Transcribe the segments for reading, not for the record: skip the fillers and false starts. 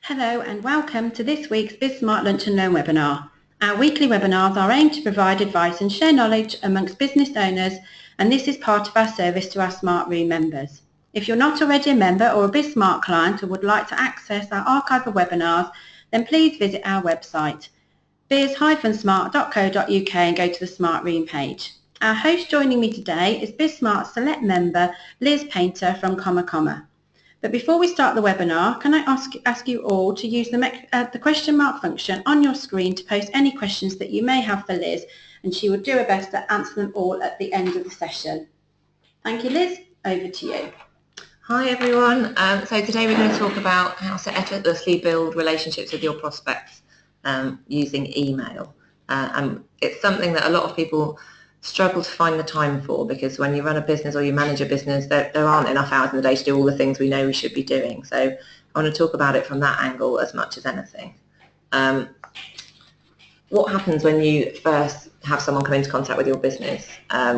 Hello and welcome to this week's BizSmart Lunch and Learn webinar. Our weekly webinars are aimed to provide advice and share knowledge amongst business owners, and this is part of our service to our Smart Room members. If you're not already a member or a BizSmart client or would like to access our archive of webinars, then please visit our website biz-smart.co.uk and go to the Smart Room page. Our host joining me today is BizSmart Select member Liz Painter from Comma. But before we start the webinar, can I ask you all to use the question mark function on your screen to post any questions that you may have for Liz, and she will do her best to answer them all at the end of the session. Thank you, Liz. Over to you. Hi everyone. So today we're going to talk about how to effortlessly build relationships with your prospects using email. And it's something that a lot of people struggle to find the time for, because when you run a business or you manage a business, there aren't enough hours in the day to do all the things we know we should be doing. So I want to talk about it from that angle as much as anything. What happens when you first have someone come into contact with your business?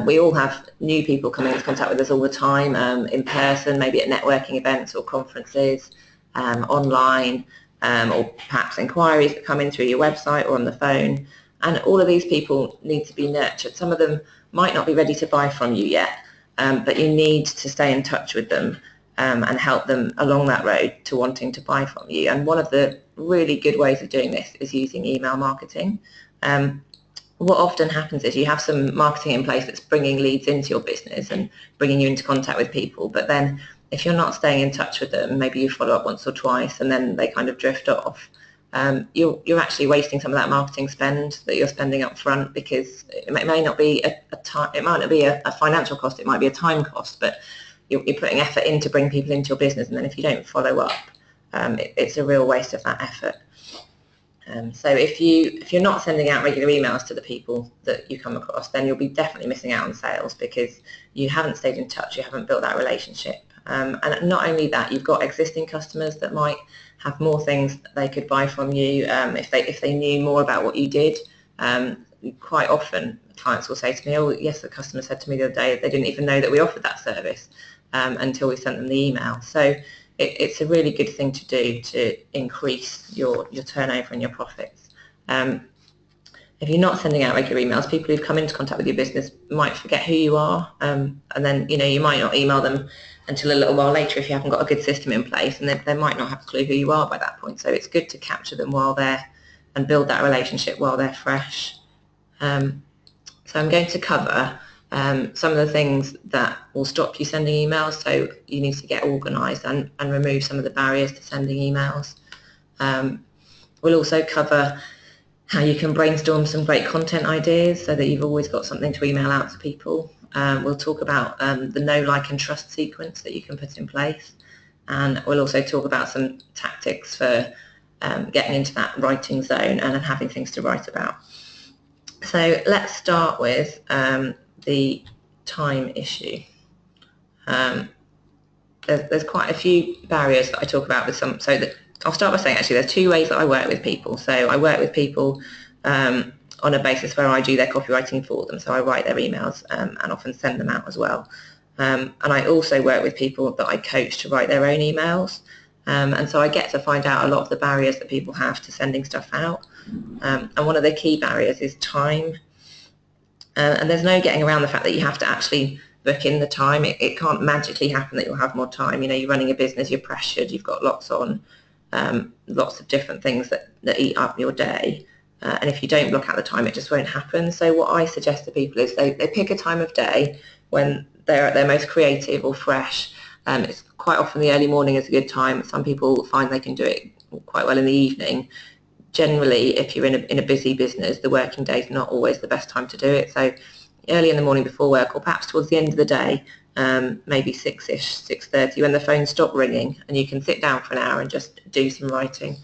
We all have new people coming into contact with us all the time, in person, maybe at networking events or conferences, online, or perhaps inquiries that come in through your website or on the phone. And all of these people need to be nurtured. Some of them might not be ready to buy from you yet, but you need to stay in touch with them and help them along that road to wanting to buy from you. And one of the really good ways of doing this is using email marketing. What often happens is you have some marketing in place that's bringing leads into your business and bringing you into contact with people, but then if you're not staying in touch with them, maybe you follow up once or twice and then they kind of drift off, you're actually wasting some of that marketing spend that you're spending up front, because it may not be a financial cost, it might be a time cost, but you're putting effort in to bring people into your business, and then if you don't follow up, it's a real waste of that effort. So if you're not sending out regular emails to the people that you come across, then you'll be definitely missing out on sales, because you haven't stayed in touch, you haven't built that relationship. And not only that, you've got existing customers that might have more things that they could buy from you if they knew more about what you did. Quite often clients will say to me, oh yes, the customer said to me the other day they didn't even know that we offered that service until we sent them the email. So it's a really good thing to do to increase your turnover and your profits. If you're not sending out regular emails, people who've come into contact with your business might forget who you are, and then you might not email them until a little while later if you haven't got a good system in place, and they might not have a clue who you are by that point. So it's good to capture them while they're and build that relationship while they're fresh. So I'm going to cover some of the things that will stop you sending emails, so you need to get organised and remove some of the barriers to sending emails. We'll also cover how you can brainstorm some great content ideas so that you've always got something to email out to people. We'll talk about the know, like and trust sequence that you can put in place, and we'll also talk about some tactics for getting into that writing zone and having things to write about. So let's start with the time issue. There's quite a few barriers that I talk about with some. I'll start by saying actually there's two ways that I work with people. So I work with people on a basis where I do their copywriting for them. So I write their emails and often send them out as well. And I also work with people that I coach to write their own emails. And so I get to find out a lot of the barriers that people have to sending stuff out. And one of the key barriers is time. And there's no getting around the fact that you have to actually book in the time. It can't magically happen that you'll have more time. You're running a business, you're pressured, you've got lots on, lots of different things that eat up your day. And if you don't block out the time, it just won't happen. So what I suggest to people is they pick a time of day when they're at their most creative or fresh. It's quite often the early morning is a good time. Some people find they can do it quite well in the evening. Generally, if you're in a busy business, the working day is not always the best time to do it. So early in the morning before work, or perhaps towards the end of the day, maybe 6-ish, 6:30, when the phones stop ringing and you can sit down for an hour and just do some writing.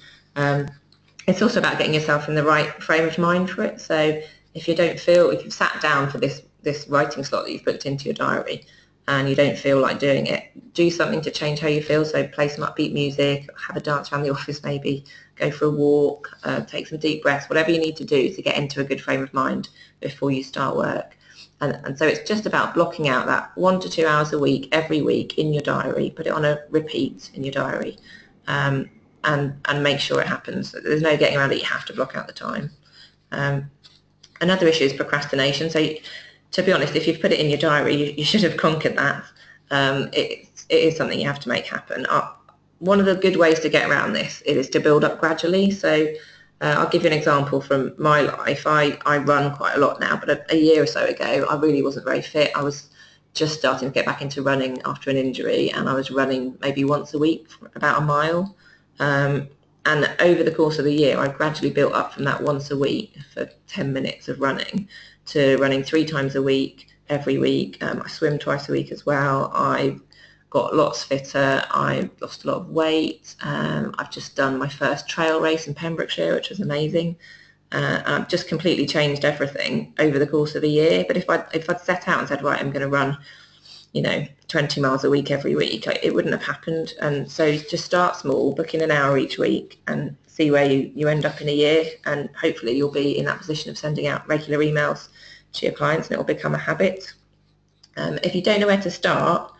It's also about getting yourself in the right frame of mind for it. So if you've sat down for this writing slot that you've booked into your diary and you don't feel like doing it, do something to change how you feel. So play some upbeat music, have a dance around the office maybe, go for a walk, take some deep breaths, whatever you need to do to get into a good frame of mind before you start work. And so it's just about blocking out that 1 to 2 hours a week, every week in your diary, put it on a repeat in your diary. and make sure it happens. There's no getting around it. You have to block out the time. Another issue is procrastination. So to be honest, if you've put it in your diary, you should have conquered that. It is something you have to make happen. One of the good ways to get around this is to build up gradually. So I'll give you an example from my life. I run quite a lot now, but a year or so ago, I really wasn't very fit. I was just starting to get back into running after an injury, and I was running maybe once a week for about a mile. And over the course of the year, I gradually built up from that once a week for 10 minutes of running to running 3 times a week, every week. I swim twice a week as well. I got lots fitter. I lost a lot of weight. I've just done my first trail race in Pembrokeshire, which was amazing. I've just completely changed everything over the course of a year. But if I'd set out and said, right, I'm going to run, 20 miles a week every week, it wouldn't have happened. And so just start small, book in an hour each week and see where you end up in a year, and hopefully you'll be in that position of sending out regular emails to your clients and it will become a habit. If you don't know where to start,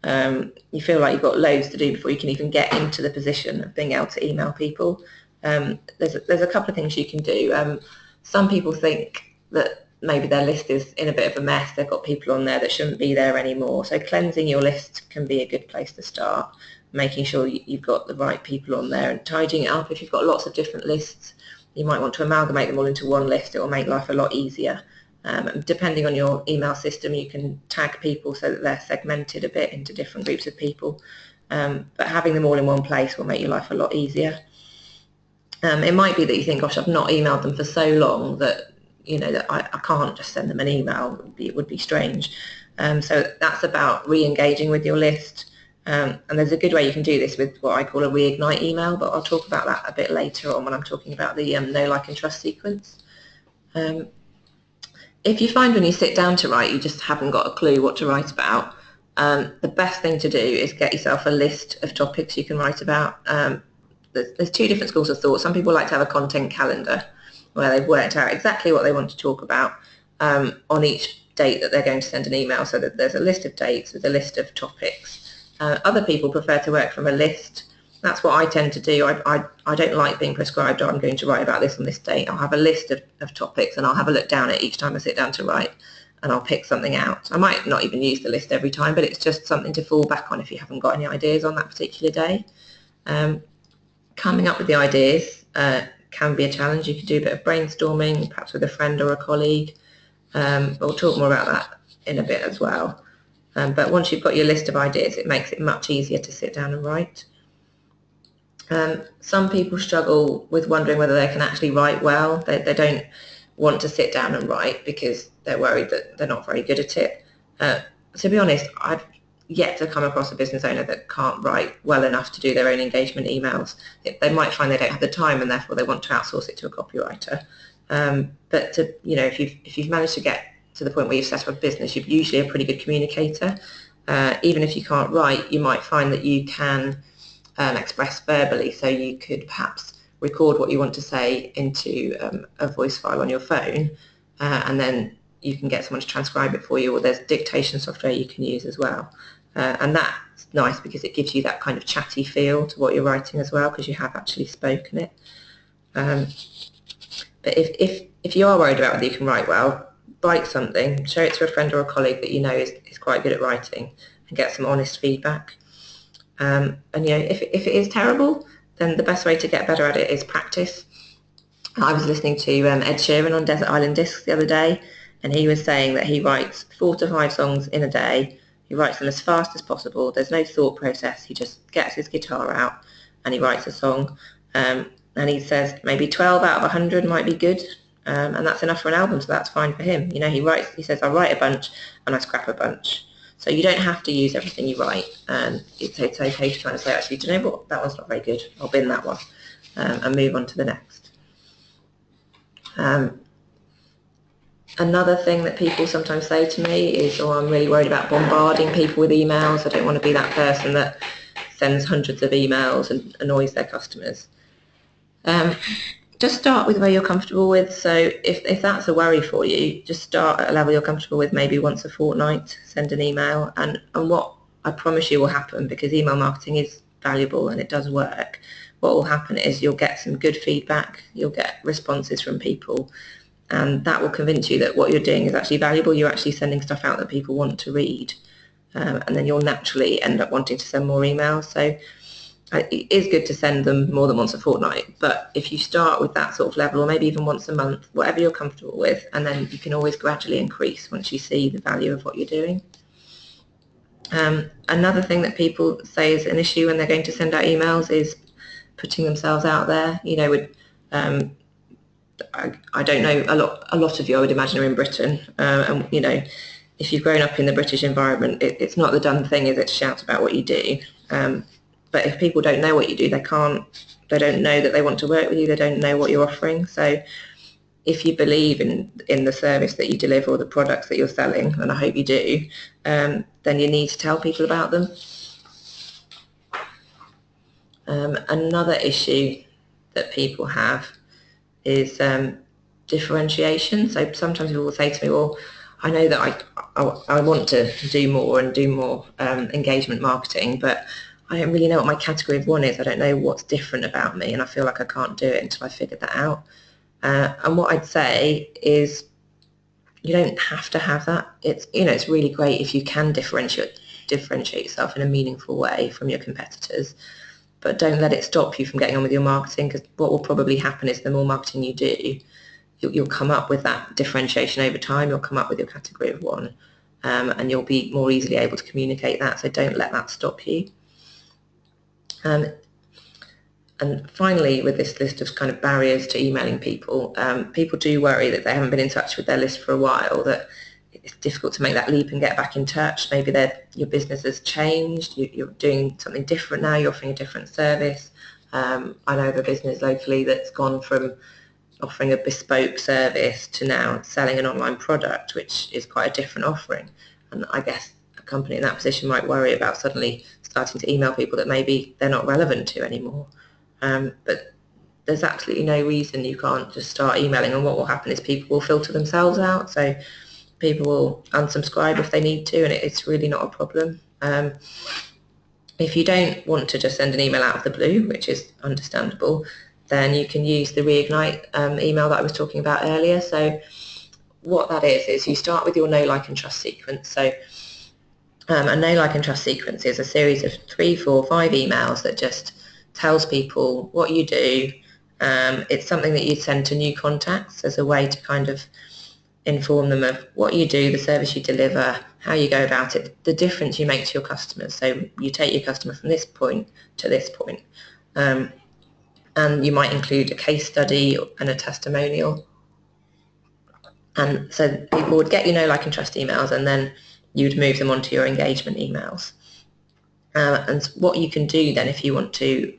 you feel like you've got loads to do before you can even get into the position of being able to email people, there's a couple of things you can do. Some people think that maybe their list is in a bit of a mess, they've got people on there that shouldn't be there anymore. So cleansing your list can be a good place to start, making sure you've got the right people on there and tidying it up. If you've got lots of different lists, you might want to amalgamate them all into one list. It will make life a lot easier. Depending on your email system, you can tag people so that they're segmented a bit into different groups of people. But having them all in one place will make your life a lot easier. It might be that you think, gosh, I've not emailed them for so long that that I can't just send them an email. It would be strange. So that's about re-engaging with your list. And there's a good way you can do this with what I call a reignite email, but I'll talk about that a bit later on when I'm talking about the know, like and trust sequence. If you find when you sit down to write you just haven't got a clue what to write about, the best thing to do is get yourself a list of topics you can write about. There's 2 different schools of thought. Some people like to have a content calendar where they've worked out exactly what they want to talk about on each date that they're going to send an email, so that there's a list of dates with a list of topics. Other people prefer to work from a list. That's what I tend to do. I don't like being prescribed, I'm going to write about this on this date. I'll have a list of topics and I'll have a look down at each time I sit down to write, and I'll pick something out. I might not even use the list every time, but it's just something to fall back on if you haven't got any ideas on that particular day. Coming up with the ideas can be a challenge. You can do a bit of brainstorming, perhaps with a friend or a colleague. We'll talk more about that in a bit as well. But once you've got your list of ideas, it makes it much easier to sit down and write. Some people struggle with wondering whether they can actually write well. They don't want to sit down and write because they're worried that they're not very good at it. To be honest, I've yet to come across a business owner that can't write well enough to do their own engagement emails. They might find they don't have the time and therefore they want to outsource it to a copywriter. But if you've managed to get to the point where you've set up a business, you're usually a pretty good communicator. Even if you can't write, you might find that you can express verbally. So you could perhaps record what you want to say into a voice file on your phone, and then you can get someone to transcribe it for you, or there's dictation software you can use as well. And that's nice because it gives you that kind of chatty feel to what you're writing as well, because you have actually spoken it. But if you are worried about whether you can write well, write something, show it to a friend or a colleague that you know is quite good at writing, and get some honest feedback. And if it is terrible, then the best way to get better at it is practice. I was listening to Ed Sheeran on Desert Island Discs the other day, and he was saying that he writes 4 to 5 songs in a day. He writes them as fast as possible. There's no thought process. He just gets his guitar out and he writes a song. And he says maybe 12 out of 100 might be good, and that's enough for an album, so that's fine for him. He says, I write a bunch and I scrap a bunch. So you don't have to use everything you write, and it's okay to kind of say, actually, do you know what, that one's not very good, I'll bin that one, and move on to the next. Another thing that people sometimes say to me is, I'm really worried about bombarding people with emails. I don't want to be that person that sends hundreds of emails and annoys their customers. Just start with where you're comfortable with. So if that's a worry for you, just start at a level you're comfortable with, maybe once a fortnight, send an email. And what I promise you will happen, because email marketing is valuable and it does work, what will happen is you'll get some good feedback, you'll get responses from people, and that will convince you that what you're doing is actually valuable. You're actually sending stuff out that people want to read, and then you'll naturally end up wanting to send more emails. So it is good to send them more than once a fortnight, but if you start with that sort of level, or maybe even once a month, whatever you're comfortable with, and then you can always gradually increase once you see the value of what you're doing. Another thing that people say is an issue when they're going to send out emails is putting themselves out there. You know, I don't know, a lot of you, I would imagine, are in Britain, and you know, if you've grown up in the British environment, it's not the done thing, is it, to shout about what you do. But if people don't know what you do, they don't know that they want to work with you, they don't know what you're offering. So if you believe in the service that you deliver or the products that you're selling, and I hope you do, then you need to tell people about them. Another issue that people have is differentiation. So sometimes people will say to me, well, I know that I want to do more and do more engagement marketing, but I don't really know what my category of one is. I don't know what's different about me, and I feel like I can't do it until I figure that out. And what I'd say is you don't have to have that. It's really great if you can differentiate yourself in a meaningful way from your competitors, but don't let it stop you from getting on with your marketing, because what will probably happen is the more marketing you do, you'll come up with that differentiation over time. You'll come up with your category of one, and you'll be more easily able to communicate that, so don't let that stop you. And finally, with this list of kind of barriers to emailing people, people do worry that they haven't been in touch with their list for a while, that it's difficult to make that leap and get back in touch. Maybe your business has changed, you're doing something different now, you're offering a different service. I know of a business locally that's gone from offering a bespoke service to now selling an online product, which is quite a different offering. And I guess a company in that position might worry about suddenly starting to email people that maybe they're not relevant to anymore. But there's absolutely no reason you can't just start emailing, and what will happen is people will filter themselves out, so people will unsubscribe if they need to, and it's really not a problem. If you don't want to just send an email out of the blue, which is understandable, then you can use the reignite email that I was talking about earlier. So what that is you start with your know, like and trust sequence. So a know, like and trust sequence is a series of 3, 4, 5 emails that just tells people what you do. It's something that you send to new contacts as a way to kind of inform them of what you do, the service you deliver, how you go about it, the difference you make to your customers. So you take your customer from this point to this point. And you might include a case study and a testimonial. And so people would get your know, like and trust emails, and then you'd move them onto your engagement emails. And what you can do then, if you want to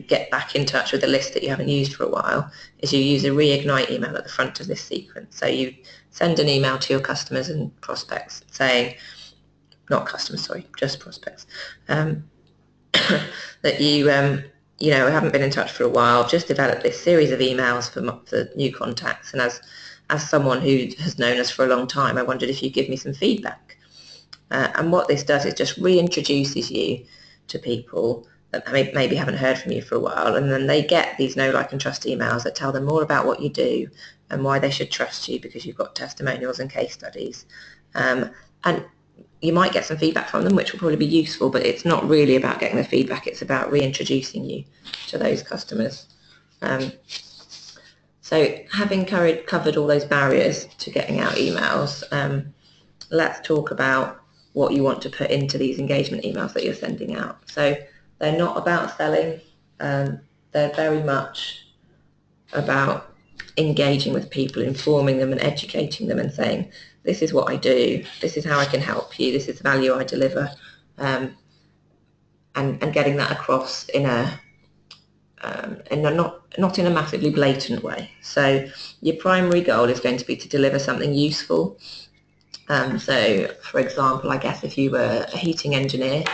get back in touch with a list that you haven't used for a while, is you use a reignite email at the front of this sequence. So you send an email to your customers and prospects saying, not customers, sorry, just prospects, that you haven't been in touch for a while, just developed this series of emails for new contacts, and as someone who has known us for a long time, I wondered if you'd give me some feedback. And what this does is just reintroduces you to people that maybe haven't heard from you for a while, and then they get these know, like and trust emails that tell them more about what you do and why they should trust you, because you've got testimonials and case studies. And you might get some feedback from them, which will probably be useful, but it's not really about getting the feedback, it's about reintroducing you to those customers. So having covered all those barriers to getting out emails, let's talk about what you want to put into these engagement emails that you're sending out. So they're not about selling, they're very much about engaging with people, informing them and educating them and saying, this is what I do, this is how I can help you, this is the value I deliver, and getting that across in a not in a massively blatant way. So your primary goal is going to be to deliver something useful. So for example, I guess if you were a heating engineer,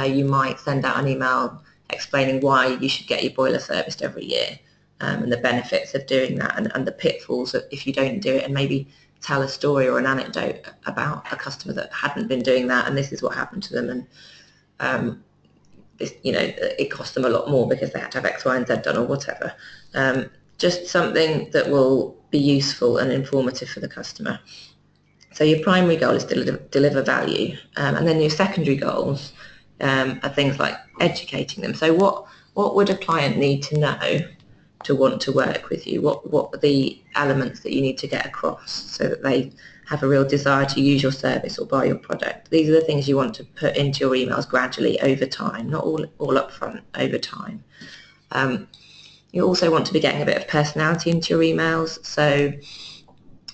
you might send out an email explaining why you should get your boiler serviced every year, and the benefits of doing that, and the pitfalls of if you don't do it, and maybe tell a story or an anecdote about a customer that hadn't been doing that, and this is what happened to them, and it cost them a lot more because they had to have X, Y, and Z done or whatever. Just something that will be useful and informative for the customer. So your primary goal is to deliver value, and then your secondary goals are things like educating them. So what would a client need to know to want to work with you? What are the elements that you need to get across so that they have a real desire to use your service or buy your product? These are the things you want to put into your emails gradually over time, not all up front, over time. You also want to be getting a bit of personality into your emails. So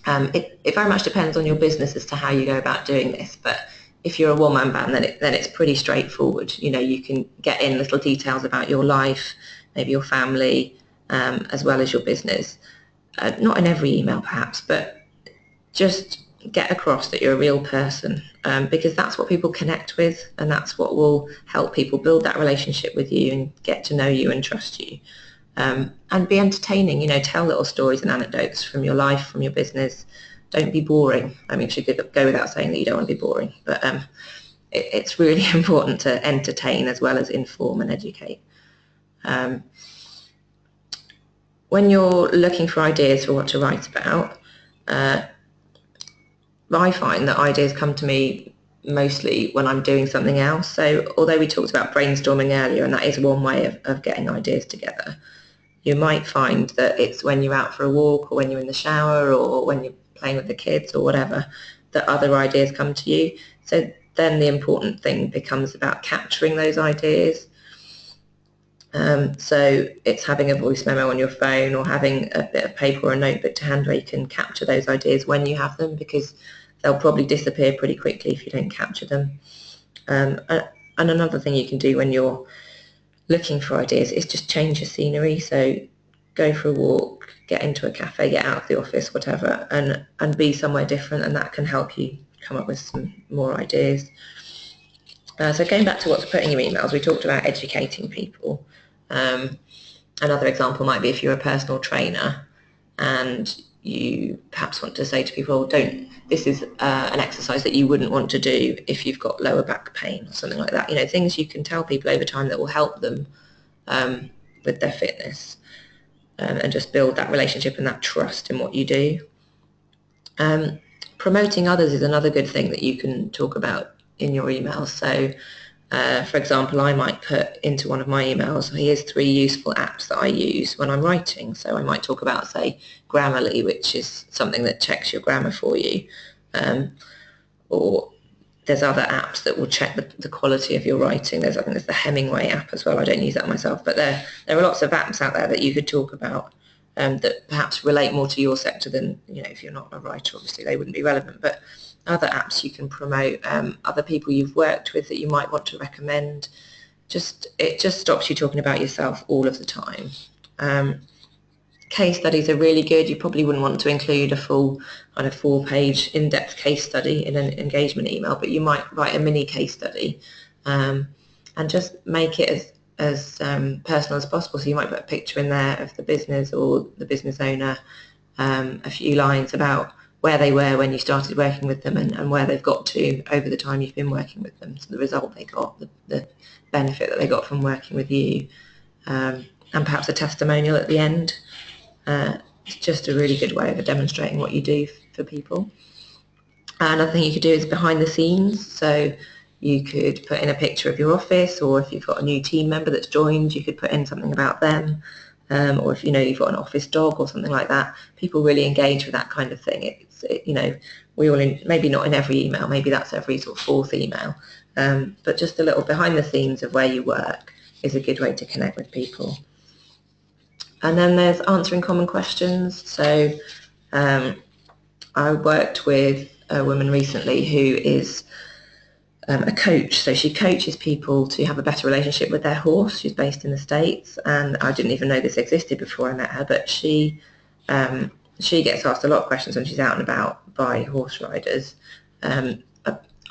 it very much depends on your business as to how you go about doing this, but if you're a one-man band, then it's pretty straightforward. You can get in little details about your life, maybe your family, as well as your business. Not in every email perhaps, but just get across that you're a real person, because that's what people connect with, and that's what will help people build that relationship with you and get to know you and trust you. And be entertaining, tell little stories and anecdotes from your life, from your business. Don't be boring. I mean, it should go without saying that you don't want to be boring, but it's really important to entertain as well as inform and educate. When you're looking for ideas for what to write about, I find that ideas come to me mostly when I'm doing something else. So although we talked about brainstorming earlier, and that is one way of getting ideas together, you might find that it's when you're out for a walk, or when you're in the shower, or when you're playing with the kids or whatever, that other ideas come to you. So then the important thing becomes about capturing those ideas. So it's having a voice memo on your phone, or having a bit of paper or a notebook to hand where you can capture those ideas when you have them, because they'll probably disappear pretty quickly if you don't capture them. And another thing you can do when you're looking for ideas is just change your scenery. So go for a walk, get into a cafe, get out of the office, whatever, and be somewhere different, and that can help you come up with some more ideas. So going back to what to put in your emails, we talked about educating people. Another example might be if you're a personal trainer and you perhaps want to say to people, this is an exercise that you wouldn't want to do if you've got lower back pain or something like that. Things you can tell people over time that will help them with their fitness, and just build that relationship and that trust in what you do. Promoting others is another good thing that you can talk about in your emails. So for example, I might put into one of my emails, here's 3 useful apps that I use when I'm writing. So I might talk about, say, Grammarly, which is something that checks your grammar for you. Or there's other apps that will check the quality of your writing. I think there's the Hemingway app as well. I don't use that myself, but there are lots of apps out there that you could talk about that perhaps relate more to your sector than, if you're not a writer, obviously they wouldn't be relevant. But other apps you can promote, other people you've worked with that you might want to recommend. It just stops you talking about yourself all of the time. Case studies are really good. You probably wouldn't want to include a full kind of 4-page in-depth case study in an engagement email, but you might write a mini case study and just make it as personal as possible. So you might put a picture in there of the business or the business owner, a few lines about where they were when you started working with them, and where they've got to over the time you've been working with them. So the result they got, the benefit that they got from working with you, and perhaps a testimonial at the end. It's just a really good way of demonstrating what you do for people. Another thing you could do is behind the scenes. So you could put in a picture of your office, or if you've got a new team member that's joined, you could put in something about them. Or if you've got an office dog or something like that. People really engage with that kind of thing. We all, maybe not in every email, maybe that's every sort of 4th email, but just a little behind the scenes of where you work is a good way to connect with people. And then there's answering common questions. So I worked with a woman recently who is a coach. So she coaches people to have a better relationship with their horse. She's based in the States, and I didn't even know this existed before I met her, but she gets asked a lot of questions when she's out and about by horse riders.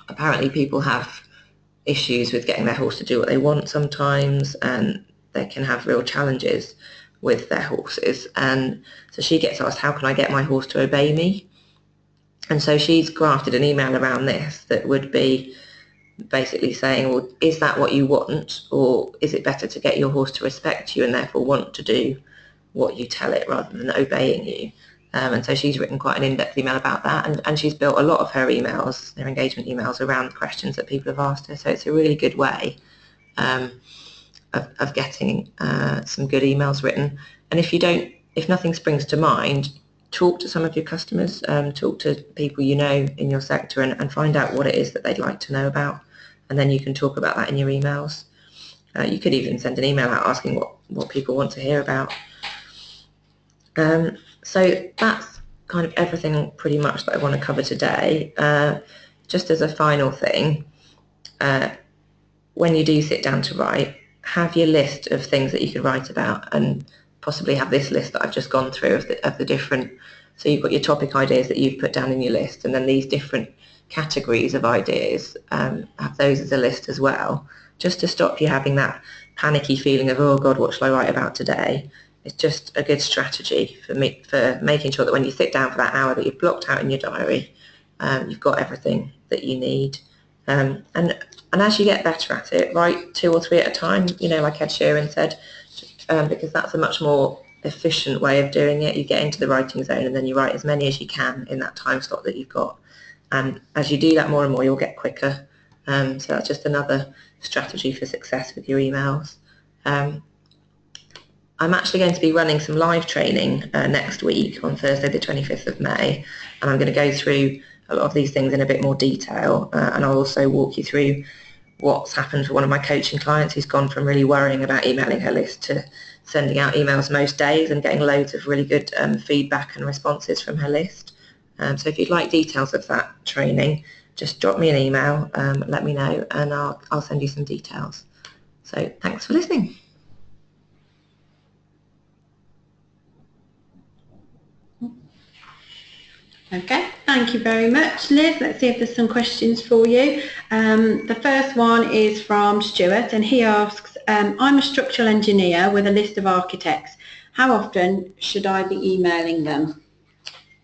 Apparently people have issues with getting their horse to do what they want sometimes, and they can have real challenges with their horses. And so she gets asked, how can I get my horse to obey me? And so she's crafted an email around this that would be basically saying, well, is that what you want, or is it better to get your horse to respect you and therefore want to do what you tell it rather than obeying you? And so she's written quite an in-depth email about that, and she's built a lot of her emails, her engagement emails, around questions that people have asked her. So it's a really good way of getting some good emails written. And if nothing springs to mind, talk to some of your customers, talk to people you know in your sector, and find out what it is that they'd like to know about, and then you can talk about that in your emails. You could even send an email out asking what people want to hear about. So that's kind of everything pretty much that I want to cover today. Just as a final thing, when you do sit down to write, have your list of things that you could write about, and possibly have this list that I've just gone through of the different, so you've got your topic ideas that you've put down in your list, and then these different categories of ideas, have those as a list as well, just to stop you having that panicky feeling of, oh God, what shall I write about today? It's just a good strategy for making sure that when you sit down for that hour that you've blocked out in your diary, you've got everything that you need. And as you get better at it, write 2 or 3 at a time, like Ed Sheeran said, because that's a much more efficient way of doing it. You get into the writing zone and then you write as many as you can in that time slot that you've got. And as you do that more and more, you'll get quicker. So that's just another strategy for success with your emails. I'm actually going to be running some live training next week on Thursday the 25th of May, and I'm going to go through a lot of these things in a bit more detail, and I'll also walk you through what's happened for one of my coaching clients who's gone from really worrying about emailing her list to sending out emails most days and getting loads of really good feedback and responses from her list. So if you'd like details of that training, just drop me an email, let me know, and I'll send you some details. So thanks for listening. Okay, thank you very much, Liz. Let's see if there's some questions for you. The first one is from Stuart, and he asks, I'm a structural engineer with a list of architects. How often should I be emailing them?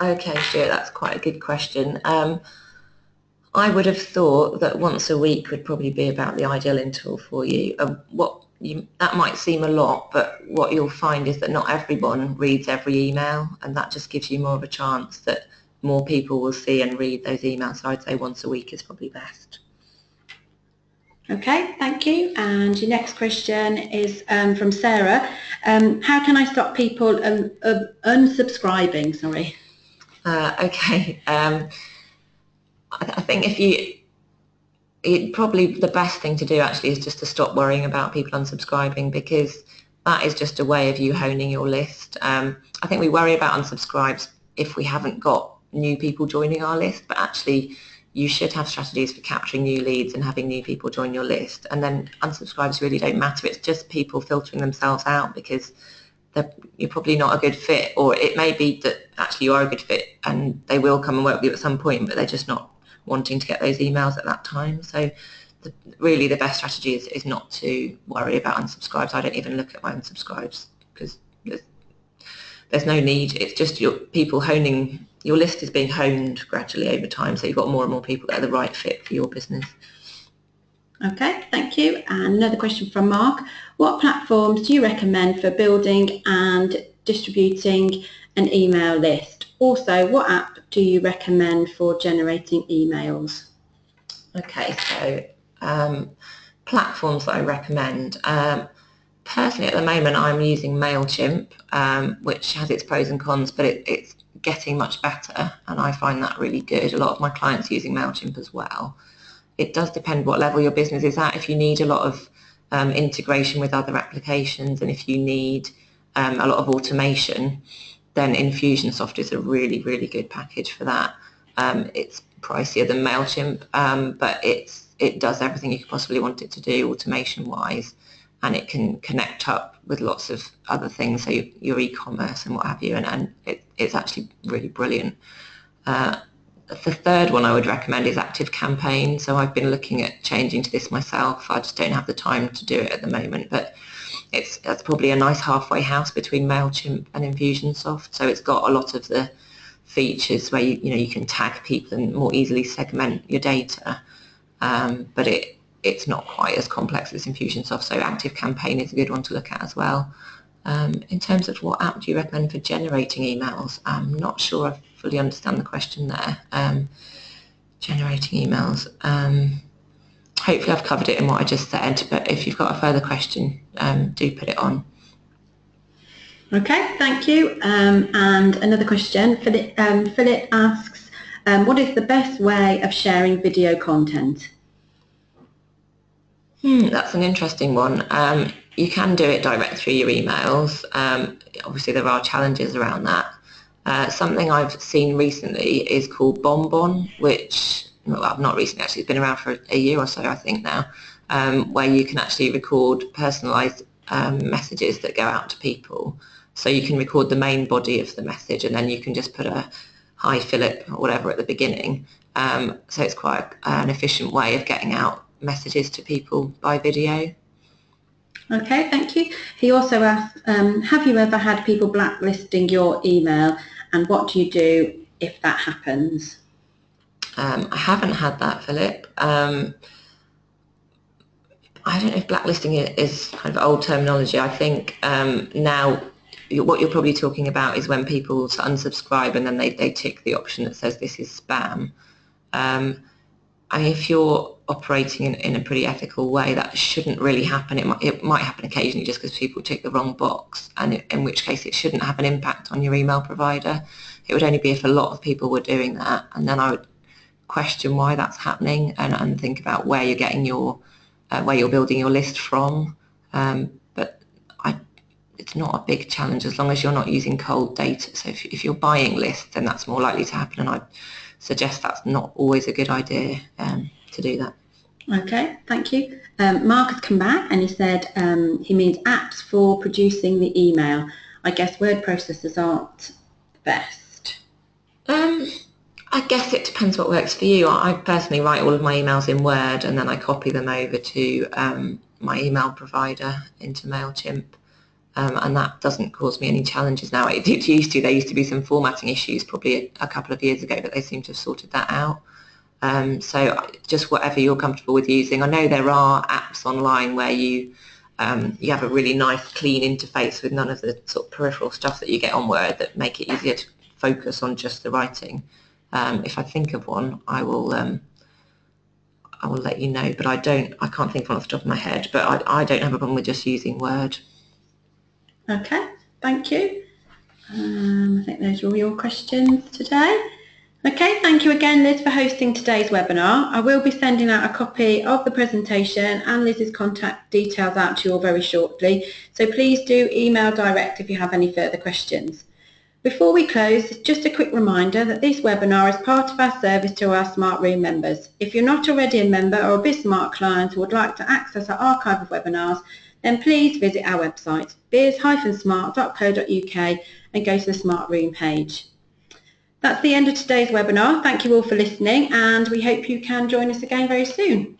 Okay, Stuart, that's quite a good question. I would have thought that once a week would probably be about the ideal interval for you. That might seem a lot, but what you'll find is that not everyone reads every email, and that just gives you more of a chance that more people will see and read those emails. So I'd say once a week is probably best. Okay, thank you. And your next question is from Sarah. How can I stop people unsubscribing? Sorry. Okay. I think probably the best thing to do actually is just to stop worrying about people unsubscribing, because that is just a way of you honing your list. I think we worry about unsubscribes if we haven't got new people joining our list, but actually you should have strategies for capturing new leads and having new people join your list. And then unsubscribes really don't matter. It's just people filtering themselves out because you're probably not a good fit, or it may be that actually you are a good fit and they will come and work with you at some point, but they're just not wanting to get those emails at that time. So really the best strategy is not to worry about unsubscribes. I don't even look at my unsubscribes because there's no need. It's just your list is being honed gradually over time, so you've got more and more people that are the right fit for your business. Okay, thank you. And another question from Mark. What platforms do you recommend for building and distributing an email list? Also, what app do you recommend for generating emails? Okay, so platforms that I recommend. Personally, at the moment, I'm using MailChimp, which has its pros and cons, but it's getting much better, and I find that really good. A lot of my clients are using MailChimp as well. It does depend what level your business is at. If you need a lot of integration with other applications, and if you need a lot of automation, then Infusionsoft is a really, really good package for that. It's pricier than MailChimp, but it does everything you could possibly want it to do automation-wise, and it can connect up with lots of other things, so your e-commerce and what have you, and it's actually really brilliant. The third one I would recommend is ActiveCampaign. So I've been looking at changing to this myself. I just don't have the time to do it at the moment, but that's probably a nice halfway house between MailChimp and Infusionsoft. So it's got a lot of the features where you can tag people and more easily segment your data. but it's not quite as complex as Infusionsoft, so ActiveCampaign is a good one to look at as well. In terms of what app do you recommend for generating emails, I'm not sure I fully understand the question there. Generating emails. Hopefully I've covered it in what I just said, but if you've got a further question, do put it on. Okay, thank you. And another question, Philip asks, what is the best way of sharing video content? That's an interesting one. You can do it direct through your emails. Obviously there are challenges around that. Something I've seen recently is called Bonbon, which, well, not recently actually, it's been around for a year or so I think now, where you can actually record personalised messages that go out to people. So you can record the main body of the message and then you can just put a "Hi Philip" or whatever at the beginning. So it's quite an efficient way of getting out messages to people by video. Okay, thank you. He also asked, have you ever had people blacklisting your email, and what do you do if that happens? I haven't had that, Philip. I don't know if blacklisting is kind of old terminology. I think now what you're probably talking about is when people unsubscribe and then they tick the option that says this is spam. I mean, if you're operating in a pretty ethical way, that shouldn't really happen. It might happen occasionally just because people tick the wrong box, and in which case it shouldn't have an impact on your email provider. It would only be if a lot of people were doing that, and then I would question why that's happening and think about where you're getting your where you're building your list from. But it's not a big challenge as long as you're not using cold data. So if you're buying lists, then that's more likely to happen, and I suggest that's not always a good idea to do that. Okay, thank you. Mark has come back and he said he means apps for producing the email. I guess word processors aren't the best. I guess it depends what works for you. I personally write all of my emails in Word and then I copy them over to my email provider into MailChimp. And that doesn't cause me any challenges now. It used to. There used to be some formatting issues probably a couple of years ago, but they seem to have sorted that out. So just whatever you're comfortable with using. I know there are apps online where you have a really nice clean interface with none of the sort of peripheral stuff that you get on Word that make it easier to focus on just the writing. If I think of one, I will let you know, but I can't think of one off the top of my head, but I don't have a problem with just using Word. Okay, thank you. I think those are all your questions today. Okay, thank you again, Liz, for hosting today's webinar. I will be sending out a copy of the presentation and Liz's contact details out to you all very shortly, so please do email direct if you have any further questions. Before we close, just a quick reminder that this webinar is part of our service to our Smart Room members. If you're not already a member or a BizSmart client who would like to access our archive of webinars, then please visit our website, biz-smart.co.uk, and go to the Smart Room page. That's the end of today's webinar. Thank you all for listening, and we hope you can join us again very soon.